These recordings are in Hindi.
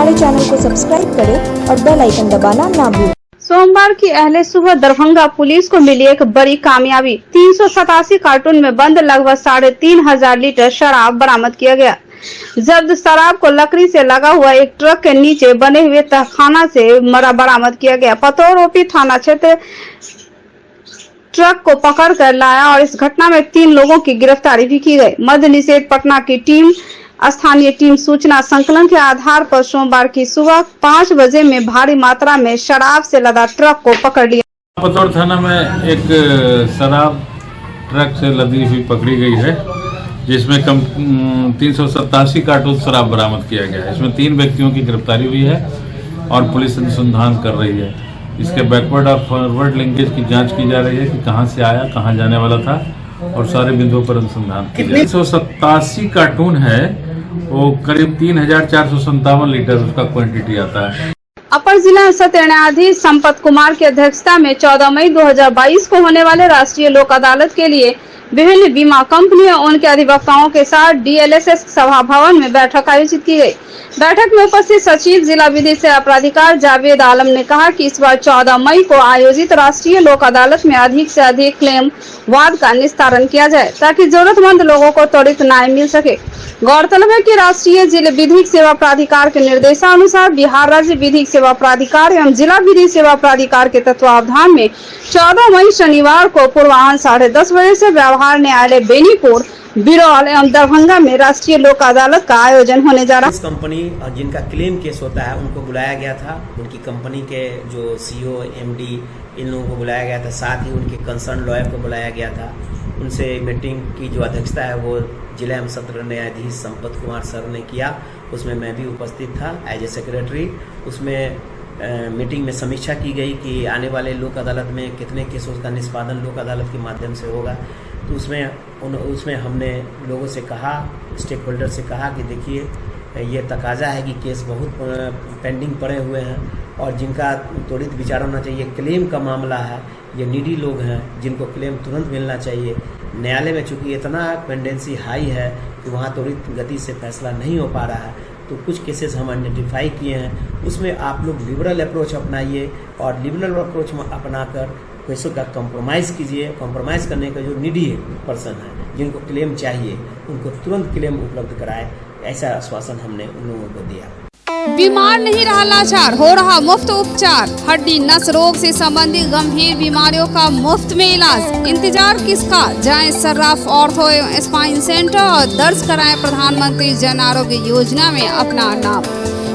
हमारे चैनल को सब्सक्राइब करें और बेल आइकन दबाना ना भूलें। सोमवार की अहले सुबह दरभंगा पुलिस को मिली एक बड़ी कामयाबी। 387 कार्टून में बंद लगभग 3,500 लीटर शराब बरामद किया गया। जब्त शराब को लकड़ी से लगा हुआ एक ट्रक के नीचे बने हुए तहखाना से बरामद किया गया। पतौर ओपी थाना क्षेत्र ट्रक को पकड़ कर लाया और इस घटना में 3 लोगों की गिरफ्तारी भी की गई। मद्य निषेध पटना की टीम स्थानीय टीम सूचना संकलन के आधार पर सोमवार की सुबह 5 बजे में भारी मात्रा में शराब से लदा ट्रक को पकड़ लिया। पतौर थाना में एक शराब ट्रक से लदी हुई पकड़ी गई है, जिसमें 387 कार्टून शराब बरामद किया गया है। इसमें 3 व्यक्तियों की गिरफ्तारी हुई है और पुलिस अनुसंधान कर रही है। इसके बैकवर्ड और फॉरवर्ड लिंकेज की जांच की जा रही है कि कहां से आया, कहां जाने वाला था, और सारे बिंदुओं पर अनुसंधान। 387 कार्टून है, वो करीब 3,457 लीटर उसका क्वांटिटी आता है। अपर जिला सत्र न्यायाधीश संपत कुमार की अध्यक्षता में 14 मई 2022 को होने वाले राष्ट्रीय लोक अदालत के लिए विभिन्न बीमा कंपनियों और उनके अधिवक्ताओं के साथ DLSS सभा भवन में बैठक आयोजित की गई। बैठक में उपस्थित सचिव जिला विधि सेवा प्राधिकार जावेद आलम ने कहा कि इस बार 14 मई को आयोजित राष्ट्रीय लोक अदालत में अधिक से अधिक क्लेम वाद का निस्तारण किया जाए, ताकि जरूरतमंद लोगों को त्वरित न्याय मिल सके। गौरतलब है कि राष्ट्रीय जिला विधिक सेवा प्राधिकार के निर्देशानुसार बिहार राज्य विधिक सेवा प्राधिकार एवं जिला विधिक सेवा प्राधिकार के तत्वावधान में 14 मई शनिवार को पूर्वाह्न 10:30 बजे से व्यवहार न्यायालय बेनीपुर, बिरौल एवं दरभंगा में राष्ट्रीय लोक अदालत का आयोजन होने जा रहा है। इस कंपनी जिनका क्लेम केस होता है उनको बुलाया गया था, उनकी कंपनी के जो CEO, MD इन लोगों को बुलाया गया था, साथ ही उनके कंसर्न लॉयर को बुलाया गया था। उनसे मीटिंग की जो अध्यक्षता है वो जिला एवं सत्र न्यायाधीश संपत कुमार सर ने किया। उसमें मैं भी उपस्थित था एज ए सेक्रेटरी। उसमें मीटिंग में समीक्षा की गई कि आने वाले लोक अदालत में कितने केसों का निष्पादन लोक अदालत के माध्यम से होगा। तो उसमें हमने लोगों से कहा, स्टेक होल्डर से कहा कि देखिए ये तकाजा है कि केस बहुत पेंडिंग पड़े हुए हैं और जिनका त्वरित विचार होना चाहिए। क्लेम का मामला है, ये नीडी लोग हैं जिनको क्लेम तुरंत मिलना चाहिए। न्यायालय में चूंकि इतना पेंडेंसी हाई है कि वहाँ त्वरित गति से फैसला नहीं हो पा रहा है, तो कुछ केसेस हम आइडेंटिफाई किए हैं। उसमें आप लोग लिबरल अप्रोच अपनाइए और लिबरल अप्रोच अपनाकर केसों का कॉम्प्रोमाइज़ कीजिए। कॉम्प्रोमाइज़ करने का जो नीडी पर्सन है, जिनको क्लेम चाहिए, उनको तुरंत क्लेम उपलब्ध कराए, ऐसा आश्वासन हमने उन लोगों को दिया। बीमार नहीं रहा लाचार, हो रहा मुफ्त उपचार। हड्डी नस रोग से संबंधित गंभीर बीमारियों का मुफ्त में इलाज। इंतजार किसका, जाएं सर्राफ ऑर्थो एवं स्पाइन सेंटर और दर्ज कराएं प्रधानमंत्री जन आरोग्य योजना में अपना नाम।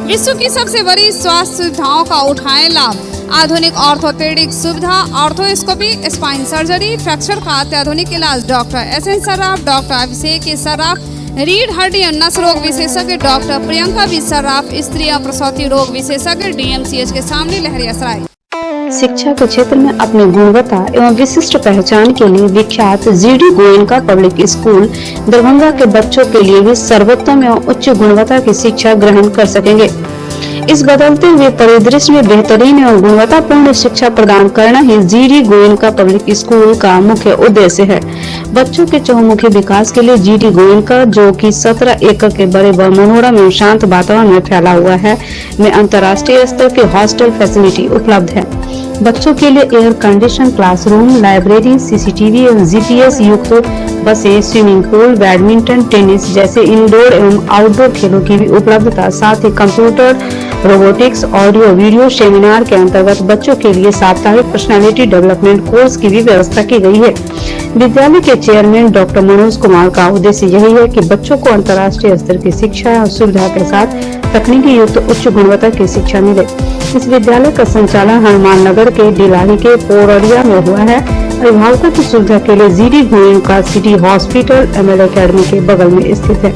विश्व की सबसे बड़ी स्वास्थ्य सुविधाओं का उठाएं लाभ। आधुनिक ऑर्थोपेडिक सुविधा, ऑर्थोस्कोपी, स्पाइन सर्जरी, फ्रैक्चर का अत्याधुनिक इलाज। डॉक्टर SN सर्राफ, डॉक्टर अभिषेक सर्राफ, रीढ़ हड्डी और नस रोग विशेषज्ञ डॉक्टर प्रियंका बी सर्राफ, स्त्री और प्रसूति रोग विशेषज्ञ DMCH के सामने लहरियासराय। शिक्षा के क्षेत्र में अपनी गुणवत्ता एवं विशिष्ट पहचान के लिए विख्यात GD Goenka public school Darbhanga के बच्चों के लिए भी सर्वोत्तम एवं उच्च गुणवत्ता की शिक्षा ग्रहण कर सकेंगे। इस बदलते हुए परिदृश्य में बेहतरीन एवं गुणवत्तापूर्ण शिक्षा प्रदान करना ही GD गोयनका पब्लिक स्कूल का मुख्य उद्देश्य है। बच्चों के चहुमुखी विकास के लिए GD गोयनका, जो कि 17 एकड़ के बड़े व मनोरम एवं शांत वातावरण में फैला हुआ है, में अंतर्राष्ट्रीय स्तर की हॉस्टल फैसिलिटी उपलब्ध है। बच्चों के लिए air condition classroom, library, CCTV एवं GPS युक्त बसें, स्विमिंग पूल, बैडमिंटन, टेनिस जैसे इंडोर एवं आउटडोर खेलों की भी उपलब्धता, साथ ही computer, robotics, audio video seminar के अंतर्गत बच्चों के लिए साप्ताहिक पर्सनालिटी डेवलपमेंट कोर्स की भी व्यवस्था की गई है। विद्यालय के चेयरमैन डॉक्टर मनोज कुमार का उद्देश्य यही है कि बच्चों को अंतर्राष्ट्रीय स्तर की शिक्षा और सुविधा के साथ तकनीकी युक्त उच्च गुणवत्ता की शिक्षा मिले। इस विद्यालय का संचालन हनुमान नगर के डिलाही के पोररिया में हुआ है। अभिभावकों की सुविधा के लिए GD Goenka city hospital ML academy के बगल में स्थित है।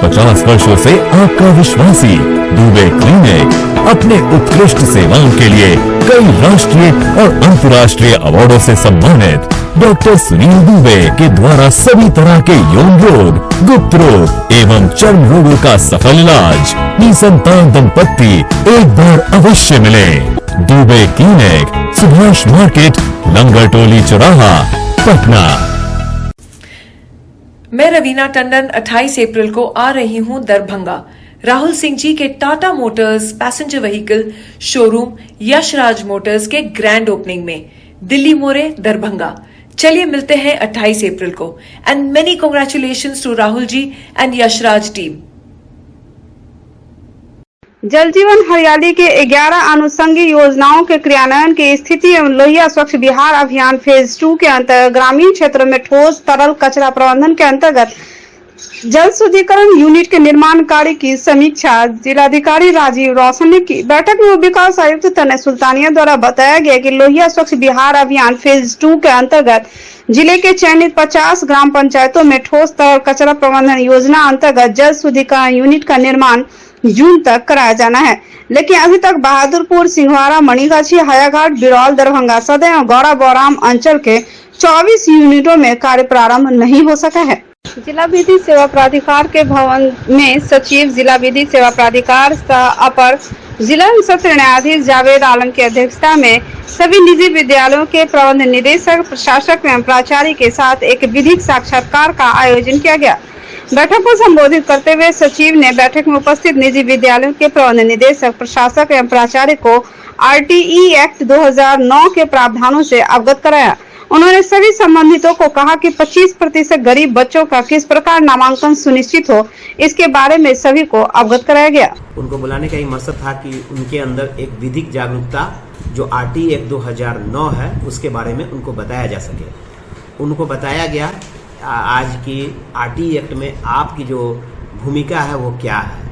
50 वर्षों से आपका विश्वासी दुबे क्लिनिक अपने उत्कृष्ट सेवाओं के लिए कई राष्ट्रीय और अंतर्राष्ट्रीय अवार्डों से सम्मानित डॉक्टर सुनील दुबे के द्वारा सभी तरह के यौन रोग, गुप्त रोग एवं चर्म रोगों का सफल इलाज। निसंतान दंपत्ति एक बार अवश्य मिले। दुबे क्लिनिक, सुभाष मार्केट, लंगर टोली चौराहा, पटना। मैं रवीना टंडन 28 अप्रैल को आ रही हूं दरभंगा। राहुल सिंह जी के Tata motors passenger vehicle showroom Yashraj motors के ग्रैंड ओपनिंग में दिल्ली मोरे दरभंगा। चलिए मिलते हैं 28 अप्रैल को and many congratulations to Rahul ji and Yashraj team. Jal Jeevan हरियाली के 11 अनुषंगी योजनाओं के क्रियान्वयन की स्थिति एवं लोहिया स्वच्छ बिहार अभियान फेज 2 के अंतर्गत ग्रामीण क्षेत्रों में ठोस तरल कचरा प्रबंधन के अंतर्गत जल शुद्धिकरण यूनिट के निर्माण कार्य की समीक्षा जिलाधिकारी राजीव रोशन ने की। बैठक में विकास आयुक्त तनय सुल्तानिया द्वारा बताया गया कि लोहिया स्वच्छ बिहार अभियान फेज 2 के अंतर्गत जिले के चयनित 50 ग्राम पंचायतों में ठोस तरल कचरा प्रबंधन योजना अंतर्गत जल शुद्धिकरण यूनिट का निर्माण जून तक कराया जाना है, लेकिन अभी तक बहादुरपुर, सिंहवाड़ा, मणिगाछी, हायाघाट, बिरौल, दरभंगा सदर और गौड़ा बौराम अंचल के 24 यूनिटों में कार्य प्रारंभ नहीं हो सका है। जिला विधिक सेवा प्राधिकार के भवन में सचिव जिला विधिक सेवा प्राधिकार का अपर जिला सत्र न्यायाधीश जावेद आलम की अध्यक्षता में सभी निजी विद्यालयों के प्रबंध निदेशक, प्रशासक एवं प्राचार्य के साथ एक विधिक साक्षात्कार का आयोजन किया गया। बैठक को संबोधित करते हुए सचिव ने बैठक में उपस्थित निजी विद्यालयों के प्रबंध निदेशक, प्रशासक एवं प्राचार्य को RTE एक्ट 2009 के प्रावधानों से अवगत कराया। उन्होंने सभी संबंधितों को कहा कि 25% गरीब बच्चों का किस प्रकार नामांकन सुनिश्चित हो, इसके बारे में सभी को अवगत कराया गया। उनको बुलाने का ही मकसद था कि उनके अंदर एक विधिक जागरूकता जो RTE एक्ट 2009 है उसके बारे में उनको बताया जा सके। उनको बताया गया आज की RTE एक्ट में आपकी जो भूमिका है वो क्या है।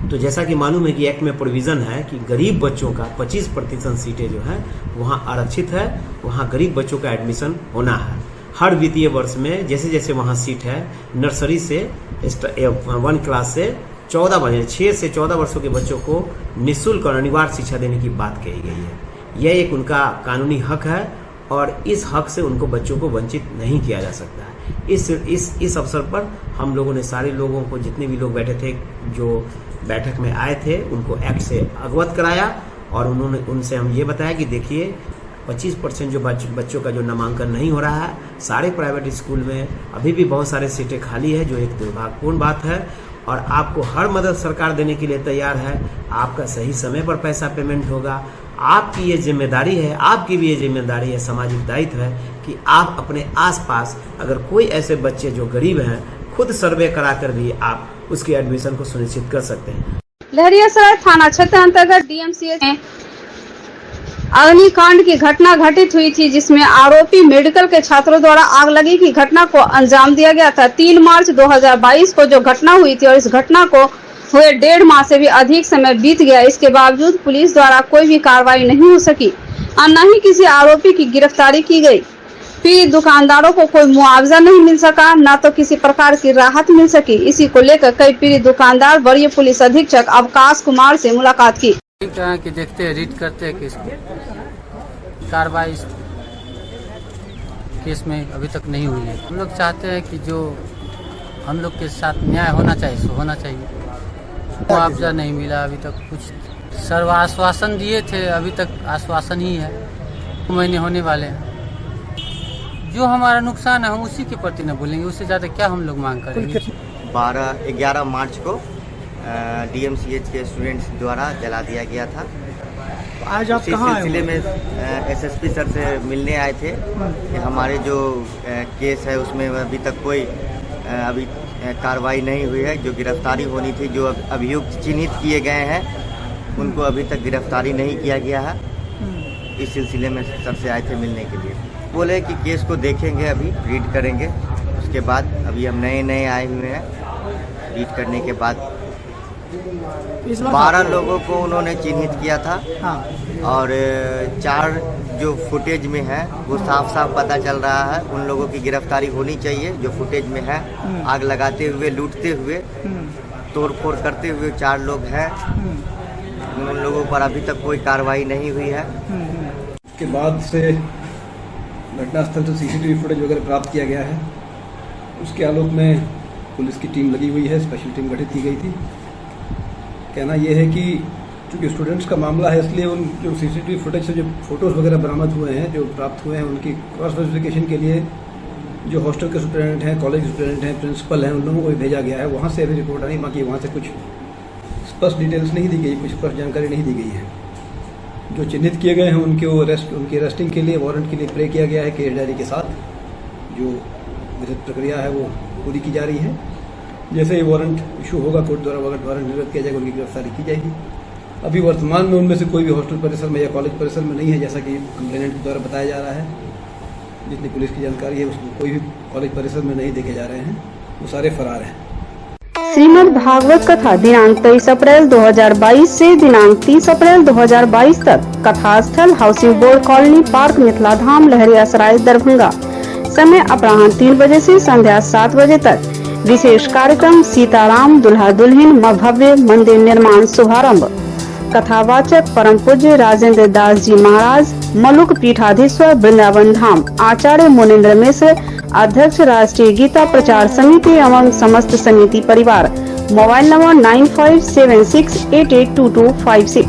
तो जैसा कि मालूम है कि एक्ट में प्रोविज़न है कि गरीब बच्चों का 25% सीटें जो हैं वहाँ आरक्षित है, वहाँ गरीब बच्चों का एडमिशन होना है। हर वित्तीय वर्ष में जैसे जैसे वहाँ सीट है, नर्सरी से 1 क्लास से 6 से 14 वर्षों के बच्चों को निःशुल्क और अनिवार्य शिक्षा देने की बात कही गई है। यह एक उनका कानूनी हक है और इस हक से उनको बच्चों को वंचित नहीं किया जा सकता है। इस अवसर पर हम लोगों ने सारे लोगों को, जितने भी लोग बैठे थे, जो बैठक में आए थे, उनको एक्ट से अवगत कराया और उनसे हम ये बताया कि देखिए 25% जो बच्चों का जो नामांकन नहीं हो रहा है, सारे प्राइवेट स्कूल में अभी भी बहुत सारे सीटें खाली है, जो एक दुर्भाग्यपूर्ण बात है और आपको हर मदद सरकार देने के लिए तैयार है। आपका सही समय पर पैसा पेमेंट होगा। आपकी ये जिम्मेदारी है, आपकी भी ये जिम्मेदारी है, सामाजिक दायित्व है कि आप अपने आसपास अगर कोई ऐसे बच्चे जो गरीब हैं, खुद सर्वे कराकर भी आप उसके एडमिशन को सुनिश्चित कर सकते हैं। लहरियासराय थाना क्षेत्र अंतर्गत DMCH में अग्निकांड की घटना घटित हुई थी, जिसमें आरोपी मेडिकल के छात्रों द्वारा आग लगी की घटना को अंजाम दिया गया था। 3 मार्च 2022 को जो घटना हुई थी और इस घटना को हुए 1.5 माह से भी अधिक समय बीत गया, इसके बावजूद पुलिस द्वारा कोई भी कार्रवाई नहीं हो सकी और न ही किसी आरोपी की गिरफ्तारी की गई। पीड़ित दुकानदारों को कोई मुआवजा नहीं मिल सका, न तो किसी प्रकार की राहत मिल सकी। इसी को लेकर कई पीड़ित दुकानदार वरीय पुलिस अधीक्षक अवकाश कुमार से मुलाकात की। कि देखते हैं, रीड करते हैं केस को, कार्रवाई केस में अभी तक नहीं हुई है। हम लोग चाहते हैं कि जो हम लोग के साथ न्याय होना चाहिए सो होना चाहिए। मुआवजा नहीं मिला अभी तक, कुछ सर्व आश्वासन दिए थे, अभी तक आश्वासन ही है। 2 महीने होने वाले हैं। जो हमारा नुकसान है हम उसी के प्रति न बोलेंगे, उससे ज़्यादा क्या हम लोग मांग करेंगे। 11 मार्च को DMCH के स्टूडेंट्स द्वारा जला दिया गया था। आज आप कहाँ आए? सिलसिले में SSP सर से मिलने आए थे कि हमारे जो केस है उसमें अभी तक कोई अभी कार्रवाई नहीं हुई है। जो गिरफ्तारी होनी थी, जो अभियुक्त चिन्हित किए गए हैं, उनको अभी तक गिरफ्तारी नहीं किया गया है। इस सिलसिले में सर से आए थे मिलने के लिए। बोले कि केस को देखेंगे, अभी रीड करेंगे, उसके बाद अभी हम नए आए हुए हैं। रीड करने के बाद 12 लोगों को उन्होंने चिन्हित किया था। हाँ। और 4 जो फुटेज में है वो साफ पता चल रहा है। उन लोगों की गिरफ्तारी होनी चाहिए जो फुटेज में है। आग लगाते हुए, लूटते हुए, तोड़फोड़ करते हुए 4 लोग हैं। उन लोगों पर अभी तक कोई कार्रवाई नहीं हुई है। के बाद से घटनास्थल से CCTV फुटेज वगैरह प्राप्त किया गया है। उसके आलोक में पुलिस की टीम लगी हुई है, स्पेशल टीम गठित की गई थी। कहना यह है कि चूँकि स्टूडेंट्स का मामला है, इसलिए उन जो CCTV फुटेज से जो फोटोज़ वगैरह बरामद हुए हैं, जो प्राप्त हुए हैं, उनकी क्रॉस वेरिफिकेशन के लिए जो हॉस्टल के स्टूडेंट हैं, कॉलेज स्टूडेंट हैं, प्रिंसिपल हैं, उन लोगों को भी भेजा गया है। वहाँ से अभी रिपोर्ट आई, बाकी वहाँ से कुछ स्पष्ट डिटेल्स नहीं दी गई, कुछ स्पष्ट जानकारी नहीं दी गई है। जो चिन्हित किए गए हैं उनके अरेस्टिंग के लिए वारंट के लिए प्रे किया गया है केस डायरी के साथ। जो विधिक प्रक्रिया है वो पूरी की जा रही है। जैसे ही वारंट इशू होगा कोर्ट द्वारा वारंट निर्गत किया जाएगा, उनकी गिरफ्तारी की जाएगी। अभी वर्तमान में उनमें से कोई भी हॉस्टल परिसर में या कॉलेज परिसर में नहीं है, जैसा कि कंप्लेनेंट द्वारा बताया जा रहा है। जितनी पुलिस की जानकारी है उसमें कोई भी कॉलेज परिसर में नहीं देखे जा रहे हैं, वो सारे फरार हैं। श्रीमद् भागवत कथा दिनांक 23 अप्रैल 2022 से दिनांक 30 अप्रैल 2022 तक कथा स्थल housing board colony park Mithila Dham Laheriasarai Darbhanga. समय अपराह्न 3 बजे से संध्या 7 बजे तक। विशेष कार्यक्रम सीताराम दुल्हा दुल्हन भव्य मंदिर निर्माण शुभारंभ। कथावाचक परम पूज्य राजेंद्र दास जी महाराज, मलुक पीठाधीश्वर वृंदावन धाम। आचार्य मुनीन्द्र मिश्र, अध्यक्ष राष्ट्रीय गीता प्रचार समिति एवं समस्त समिति परिवार। Mobile number 9576882256।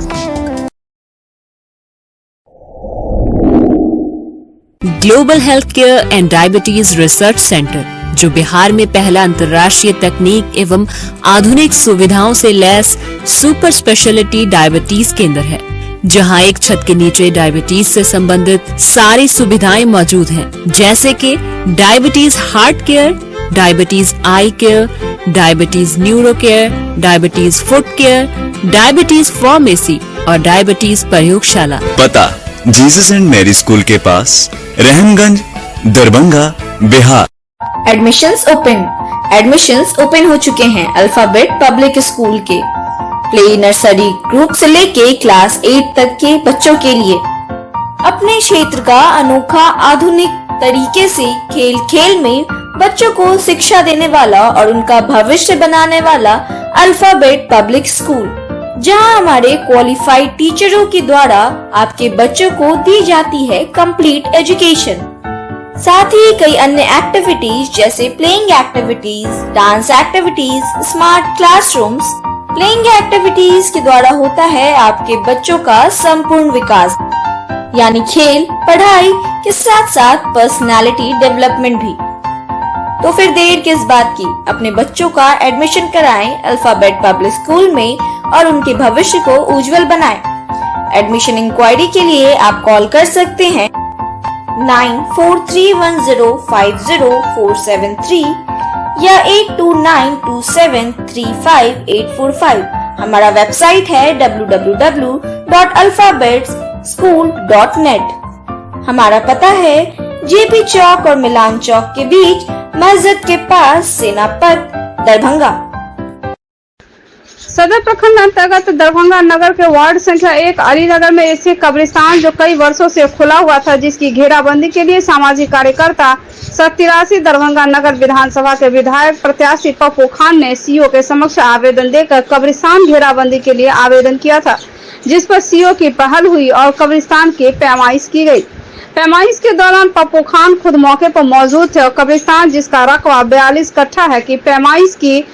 Global health care and diabetes research centre, जो बिहार में पहला अंतर्राष्ट्रीय तकनीक एवं आधुनिक सुविधाओं से लैस सुपर स्पेशलिटी डायबिटीज केंद्र है, जहां एक छत के नीचे डायबिटीज से संबंधित सारी सुविधाएं मौजूद हैं, जैसे कि diabetes heart care, diabetes eye care, diabetes neuro care, diabetes foot care, diabetes pharmacy और डायबिटीज प्रयोगशाला। पता जीसस एंड मैरी स्कूल के पास, रहमगंज, दरभंगा, बिहार। एडमिशंस ओपन हो चुके हैं अल्फाबेट पब्लिक स्कूल के प्ले नर्सरी ग्रुप से लेके क्लास 8 तक के बच्चों के लिए। अपने क्षेत्र का अनोखा आधुनिक तरीके से खेल खेल में बच्चों को शिक्षा देने वाला और उनका भविष्य बनाने वाला अल्फाबेट पब्लिक स्कूल, जहां हमारे क्वालिफाइड टीचरों के द्वारा आपके बच्चों को दी जाती है कंप्लीट एजुकेशन। साथ ही कई अन्य एक्टिविटीज जैसे playing activities, dance activities, smart classrooms. Playing activities के द्वारा होता है आपके बच्चों का संपूर्ण विकास, यानी खेल पढ़ाई के साथ साथ पर्सनालिटी डेवलपमेंट भी। तो फिर देर किस बात की, अपने बच्चों का एडमिशन कराएं अल्फाबेट पब्लिक स्कूल में और उनके भविष्य को उज्जवल बनाएं। एडमिशन इंक्वायरी के लिए आप कॉल कर सकते हैं 9431050473 या 8292735845। हमारा वेबसाइट है www.alphabetschool.net। हमारा पता है जेपी चौक और मिलान चौक के बीच, मस्जिद के पास, सेनापत, दरभंगा। सदर प्रखंड अंतर्गत दरभंगा नगर के वार्ड संख्या 1 अलीनगर में स्थित कब्रिस्तान, जो कई वर्षों से खुला हुआ था, जिसकी घेराबंदी के लिए सामाजिक कार्यकर्ता 87 दरभंगा नगर विधानसभा के विधायक प्रत्याशी पप्पू खान ने सीओ के समक्ष आवेदन देकर कब्रिस्तान घेराबंदी के लिए आवेदन किया था, जिस पर सीओ की पहल हुई और कब्रिस्तान की पैमाइश की गई। पैमाइश के दौरान पप्पू खान खुद मौके पर मौजूद थे और कब्रिस्तान, जिसका रकबा 42 कट्ठा है, की पैमाइश की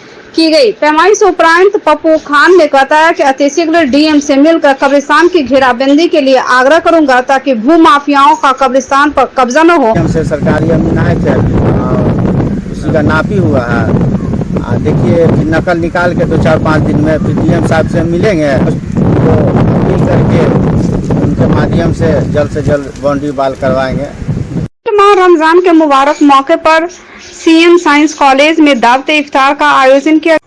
गई। पैमाइश उपरांत पप्पू खान ने बताया कि अतिशीघ्र डीएम से मिलकर कब्रिस्तान की घेराबंदी के लिए आग्रह करूंगा, ताकि भू माफियाओं का कब्रिस्तान पर कब्जा न हो। हमसे सरकारी अमीनात है, उसी का नापी हुआ है। देखिए नकल निकाल के 2-4-5 दिन में फिर डीएम साहब से मिलेंगे, तो मिल करके उनके माध्यम से जल्द बाउंड्री वाल करवाएंगे। माह रमजान के मुबारक मौके पर सीएम साइंस कॉलेज में दावत इफ्तार का आयोजन किया।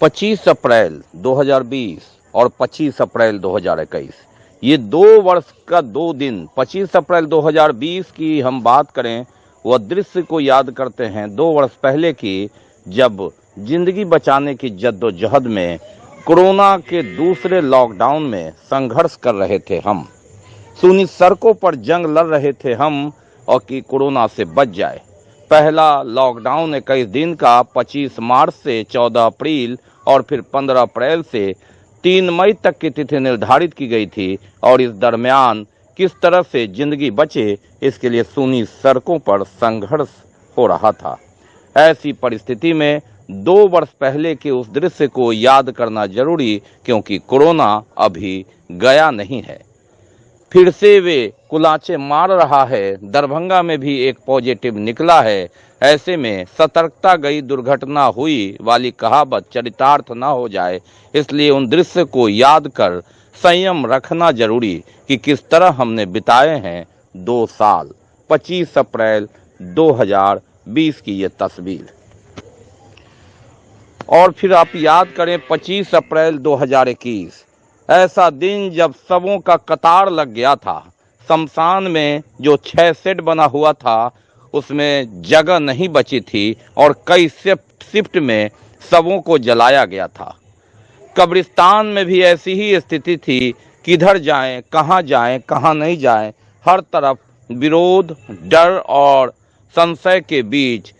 25 अप्रैल 2020 और 25 अप्रैल 2021, ये 2 वर्ष का 2 दिन। 25 अप्रैल 2020 की हम बात करें, वह दृश्य को याद करते हैं 2 वर्ष पहले की, जब जिंदगी बचाने की जद्दोजहद में कोरोना के दूसरे लॉकडाउन में संघर्ष कर रहे थे हम। सूनी सड़कों पर जंग लड़ रहे थे हम और कि कोरोना से बच जाए। पहला लॉकडाउन 21 दिन का 25 मार्च से 14 अप्रैल और फिर 15 अप्रैल से 3 मई तक की तिथि निर्धारित की गई थी, और इस दरमियान किस तरह से जिंदगी बचे, इसके लिए सूनी सड़कों पर संघर्ष हो रहा था। ऐसी परिस्थिति में 2 वर्ष पहले के उस दृश्य को याद करना जरूरी, क्योंकि कोरोना अभी गया नहीं है। फिर से वे कुलाचे मार रहा है। दरभंगा में भी एक पॉजिटिव निकला है। ऐसे में सतर्कता गई दुर्घटना हुई वाली कहावत चरितार्थ न हो जाए, इसलिए उन दृश्य को याद कर संयम रखना जरूरी कि किस तरह हमने बिताए हैं 2 साल। 25 अप्रैल 2020 की ये तस्वीर। और फिर आप याद करें 25 अप्रैल 2021, ऐसा दिन जब शवों का कतार लग गया था। शमशान में जो 6 शेड बना हुआ था उसमें जगह नहीं बची थी और कई शिफ्ट में शवों को जलाया गया था। कब्रिस्तान में भी ऐसी ही स्थिति थी, किधर जाएं, कहाँ नहीं जाएं। हर तरफ विरोध, डर और संशय के बीच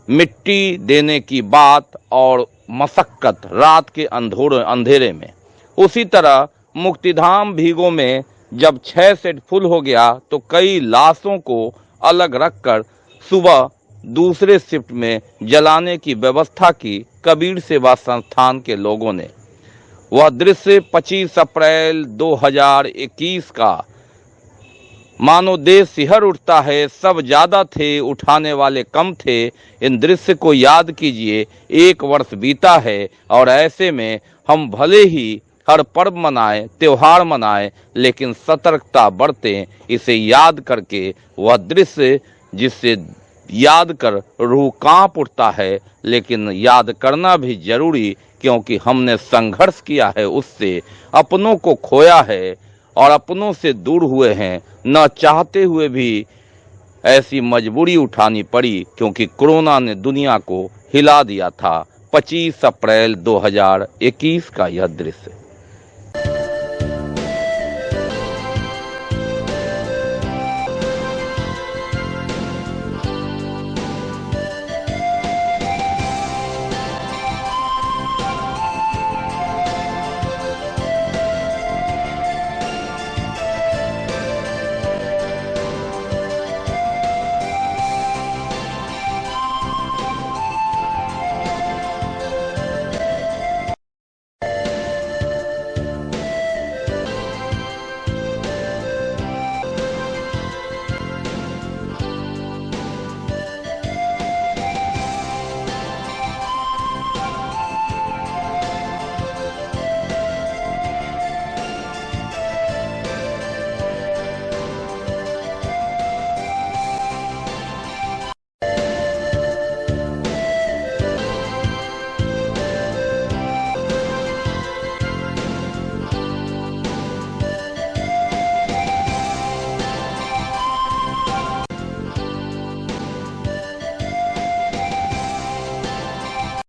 मिट्टी देने की बात और मशक्कत रात के अंधेरे में। उसी तरह मुक्तिधाम भीगों में जब 6 सेट फुल हो गया तो कई लाशों को अलग रखकर सुबह दूसरे शिफ्ट में जलाने की व्यवस्था की कबीर सेवा संस्थान के लोगों ने। वह दृश्य 25 अप्रैल 2021 का मानो देश सिहर उठता है। सब ज्यादा थे, उठाने वाले कम थे। इन दृश्य को याद कीजिए, 1 वर्ष बीता है और ऐसे में हम भले ही हर पर्व मनाएं, त्योहार मनाएं, लेकिन सतर्कता बरतें। इसे याद करके वह दृश्य जिससे याद कर रूह कांप उठता है, लेकिन याद करना भी जरूरी, क्योंकि हमने संघर्ष किया है, उससे अपनों को खोया है और अपनों से दूर हुए हैं। न चाहते हुए भी ऐसी मजबूरी उठानी पड़ी, क्योंकि कोरोना ने दुनिया को हिला दिया था। 25 अप्रैल 2021 का यह दृश्य।